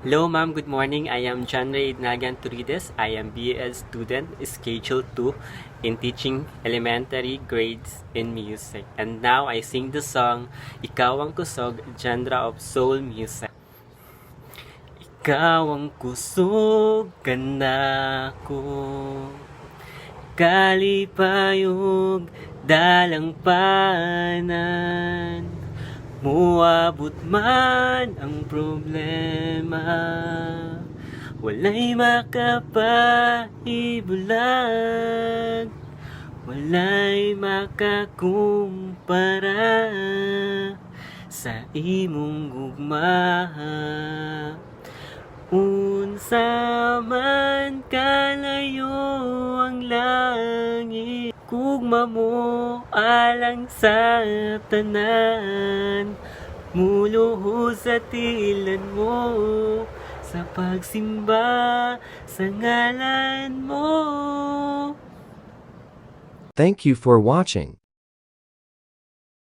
Hello ma'am, good morning. I am John Ray Nagan Turides. I am BA student, Schedule 2 in teaching elementary grades in music. And now I sing the song, Ikaw ang Kusog, genre of soul music. Ikaw ang kusog, ganda ko, kalipayog, dalang panan. Muabot man ang problema, walay makapaibulag, walay makakumpara sa imong gugma. Unsa man kalayo ang langit, kugma mo alang sa tanan, muluhod sa tilan mo sa pagsimba sa ngalan mo. Thank you for watching.